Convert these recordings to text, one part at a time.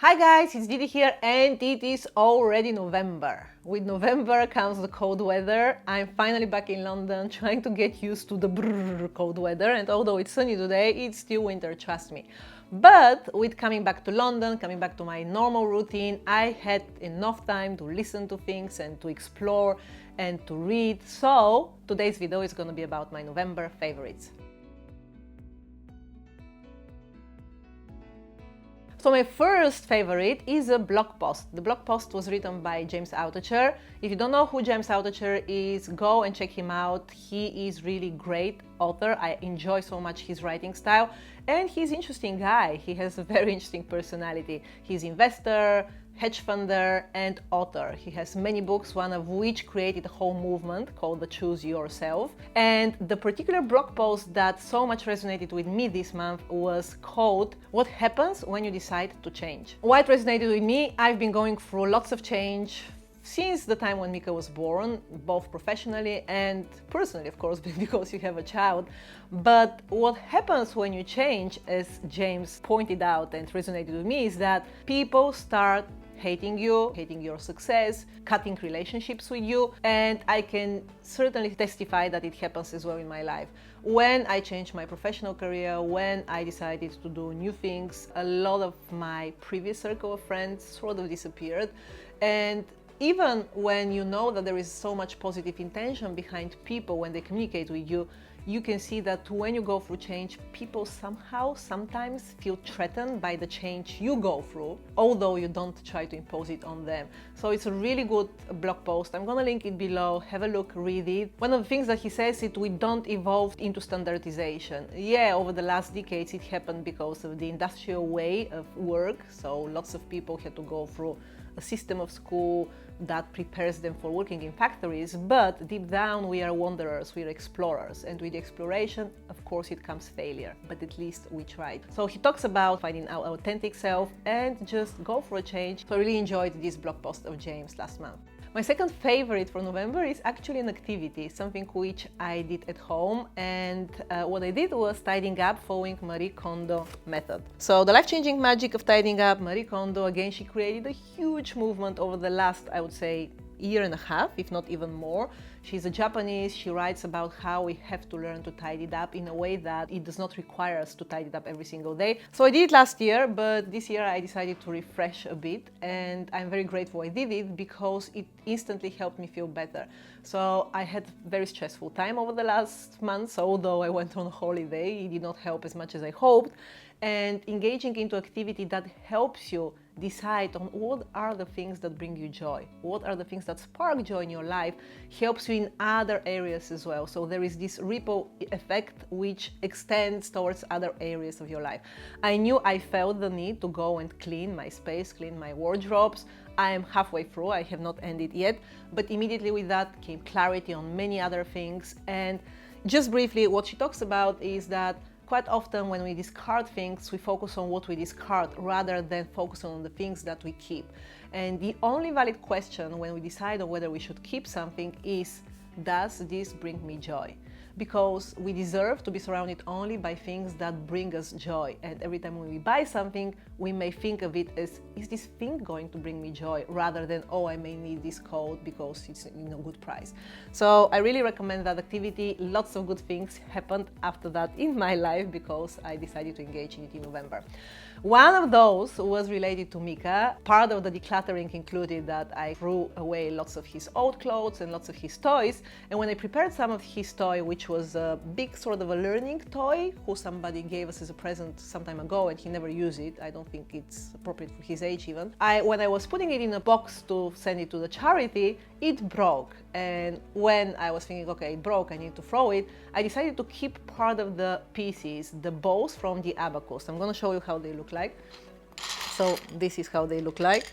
Hi guys, it's Didi here and it is already November. With November comes the cold weather. I'm finally back in London trying to get used to the cold weather, and although it's sunny today, it's still winter, trust me. But with coming back to London, coming back to my normal routine, I had enough time to listen to things and to explore and to read. So today's video is going to be about my November favorites. So my first favorite is a blog post. The blog post was written by James Altucher. If you don't know who James Altucher is, go and check him out. He is really great author. I enjoy so much his writing style, and he's an interesting guy. He has a very interesting personality. He's investor, hedge funder, and author. He has many books, one of which created a whole movement called the Choose Yourself. And the particular blog post that so much resonated with me this month was called What Happens When You Decide to Change. Why it resonated with me? I've been going through lots of change since the time when Mika was born, both professionally and personally, of course, because you have a child. But what happens when you change, as James pointed out and resonated with me, is that people start hating you, hating your success, cutting relationships with you, and I can certainly testify that it happens as well in my life. When I changed my professional career, when I decided to do new things, a lot of my previous circle of friends sort of disappeared. And even when you know that there is so much positive intention behind people when they communicate with you, you can see that when you go through change, people somehow, sometimes feel threatened by the change you go through, although you don't try to impose it on them. So it's a really good blog post. I'm gonna link it below. Have a look, read it. One of the things that he says is we don't evolve into standardization. Yeah, over the last decades, it happened because of the industrial way of work. So lots of people had to go through a system of school that prepares them for working in factories, but deep down we are wanderers, we are explorers, and with exploration, of course, it comes failure, but at least we tried. So he talks about finding our authentic self and just go for a change. So I really enjoyed this blog post of James last month. My second favorite for November is actually an activity, something which I did at home, and what I did was tidying up following Marie Kondo method. So the Life-Cahnging Magic of Tidying up, Marie Kondo, again, she created a huge movement over the last, I would say, year and a half, if not even more. She's a Japanese. She writes about how we have to learn to tidy it up in a way that it does not require us to tidy it up every single day. So I did it last year, but this year I decided to refresh a bit, and I'm very grateful I did it because it instantly helped me feel better. So I had a very stressful time over the last months, although I went on holiday, it did not help as much as I hoped. And engaging into activity that helps you decide on what are the things that bring you joy, what are the things that spark joy in your life, helps you in other areas as well. So there is this ripple effect which extends towards other areas of your life. I knew I felt the need to go and clean my space, clean my wardrobes. I am halfway through, I have not ended yet, but immediately with that came clarity on many other things. And just briefly, what she talks about is that quite often when we discard things, we focus on what we discard rather than focus on the things that we keep. And the only valid question when we decide on whether we should keep something is, does this bring me joy? Because we deserve to be surrounded only by things that bring us joy. And every time when we buy something, we may think of it as, is this thing going to bring me joy? Rather than, oh, I may need this coat because it's a good price. So I really recommend that activity. Lots of good things happened after that in my life because I decided to engage in it in November. One of those was related to Mika. Part of the decluttering included that I threw away lots of his old clothes and lots of his toys. And when I prepared some of his toy, which was a big sort of a learning toy, who somebody gave us as a present some time ago and he never used it, I don't think it's appropriate for his age even. When I was putting it in a box to send it to the charity, it broke. And when I was thinking, okay, it broke, I need to throw it, I decided to keep part of the pieces, the balls from the abacus. I'm going to show you how they look like. So this is how they look like.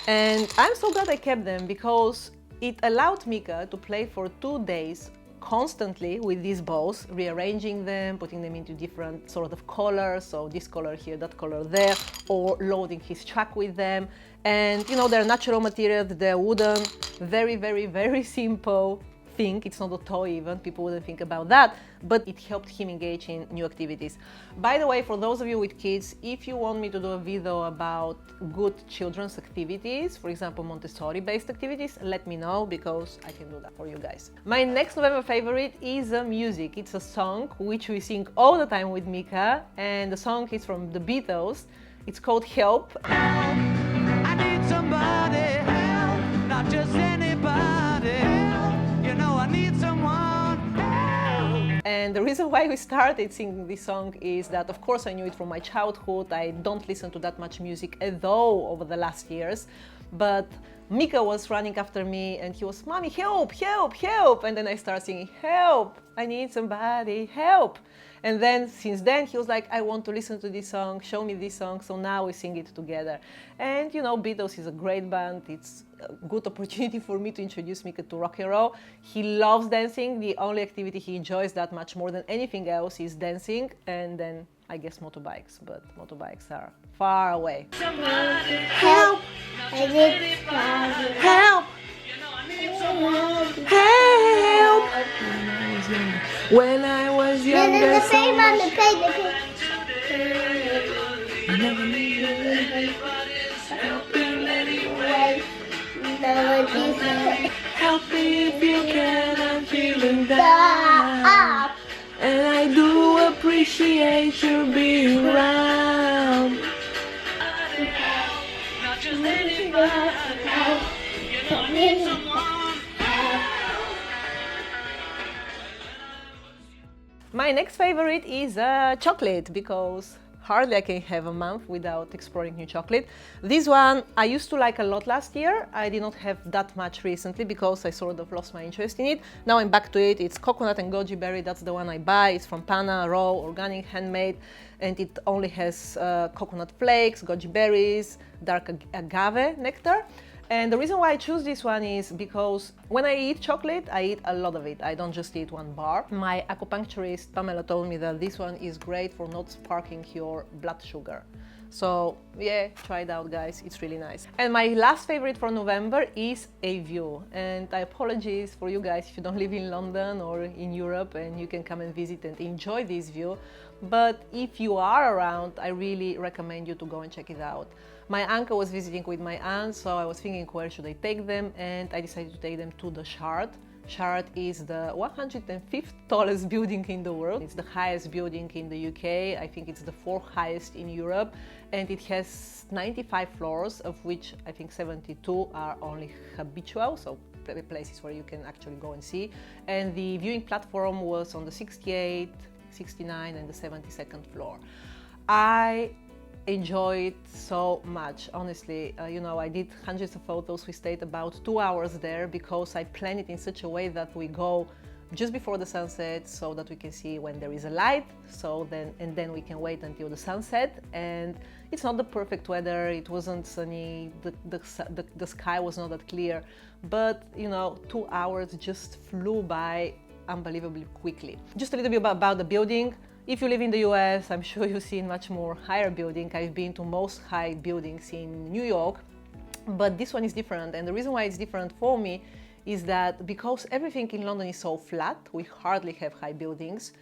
And I'm so glad I kept them because it allowed Mika to play for 2 days constantly with these balls, rearranging them, putting them into different sort of colors, so this color here, that color there, or loading his truck with them. And you know, they're natural materials, they're wooden, very, very, very simple, thing, it's not a toy even, people wouldn't think about that, but it helped him engage in new activities. By the way, for those of you with kids, if you want me to do a video about good children's activities, for example Montessori based activities, let me know, because I can do that for you guys. My next November favorite is music. It's a song which we sing all the time with Mika, and the song is from the Beatles. It's called Help. I need somebody help, not just anybody help. You know I need someone help. And the reason why we started singing this song is that, of course, I knew it from my childhood. I don't listen to that much music at all over the last years, but Mika was running after me and he was, "Mommy, help, help, help." And then I started singing, "Help, I need somebody, help." And then since then he was like, "I want to listen to this song, show me this song." So now we sing it together. And you know, Beatles is a great band. It's a good opportunity for me to introduce Mika to rock and roll. He loves dancing. The only activity he enjoys that much more than anything else is dancing, and then I guess motorbikes, but motorbikes are far away. Somebody Help! I need help. Help! When I was younger, the same on the page. I never needed anybody's help in any way. Help me if you can, I'm feeling down. And I do appreciate you being around. Not just anybody. You know I need someone. My next favorite is chocolate, because hardly I can have a month without exploring new chocolate. This one I used to like a lot last year. I did not have that much recently because I sort of lost my interest in it. Now I'm back to it. It's coconut and goji berry. That's the one I buy. It's from Pana, raw, organic, handmade, and it only has coconut flakes, goji berries, dark agave nectar. And the reason why I choose this one is because when I eat chocolate, I eat a lot of it. I don't just eat one bar. My acupuncturist, Pamela, told me that this one is great for not sparking your blood sugar. So yeah, try it out, guys. It's really nice. And my last favorite for November is a view. And I apologize for you guys if you don't live in London or in Europe and you can come and visit and enjoy this view. But if you are around, I really recommend you to go and check it out. My uncle was visiting with my aunt, so I was thinking, where should I take them? And I decided to take them to the Shard. Shard is the 105th tallest building in the world. It's the highest building in the UK. I think it's the 4th highest in Europe. And it has 95 floors, of which I think 72 are only habitual, so places where you can actually go and see. And the viewing platform was on the 68th, 69 and the 72nd floor. I enjoyed it so much, honestly. You know, I did hundreds of photos. We stayed about 2 hours there because I planned it in such a way that we go just before the sunset so that we can see when there is a light, then we can wait until the sunset. And it's not the perfect weather, it wasn't sunny, the sky was not that clear, but you know, 2 hours just flew by unbelievably quickly. Just a little bit about the building. If you live in the US, I'm sure you've seen much more higher building. I've been to most high buildings in New York, but this one is different. And the reason why it's different for me is that because everything in London is so flat, we hardly have high buildings,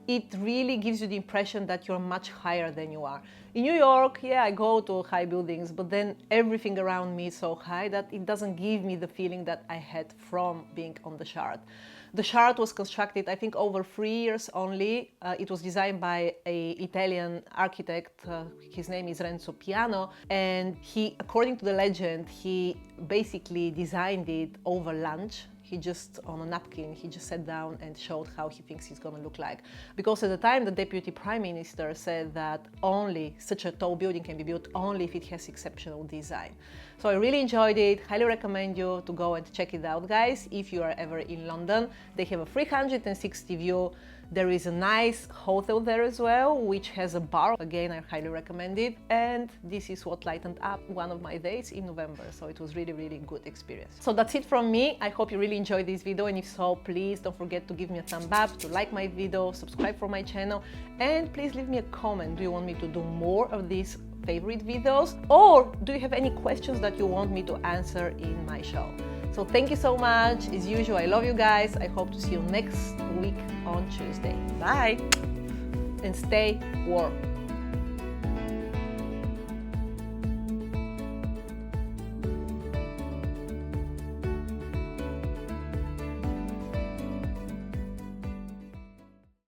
it really gives you the impression that you're much higher than you are. In New York, yeah, I go to high buildings, but then everything around me is so high that it doesn't give me the feeling that I had from being on the Shard. The Shard was constructed, I think, over 3 years only. It was designed by an Italian architect. His name is Renzo Piano, and he, according to the legend, he basically designed it over lunch. He just, on a napkin, he just sat down and showed how he thinks it's going to look like. Because at the time, the deputy prime minister said that only such a tall building can be built only if it has exceptional design. So I really enjoyed it. Highly recommend you to go and check it out, guys. If you are ever in London, they have a 360 view. There is a nice hotel there as well, which has a bar. Again, I highly recommend it. And this is what lightened up one of my days in November. So it was really, really good experience. So that's it from me. I hope you really enjoyed this video. And if so, please don't forget to give me a thumb up, to like my video, subscribe for my channel, and please leave me a comment. Do you want me to do more of these favorite videos? Or do you have any questions that you want me to answer in my show? So thank you so much. As usual, I love you guys. I hope to see you next week on Tuesday. Bye. And stay warm.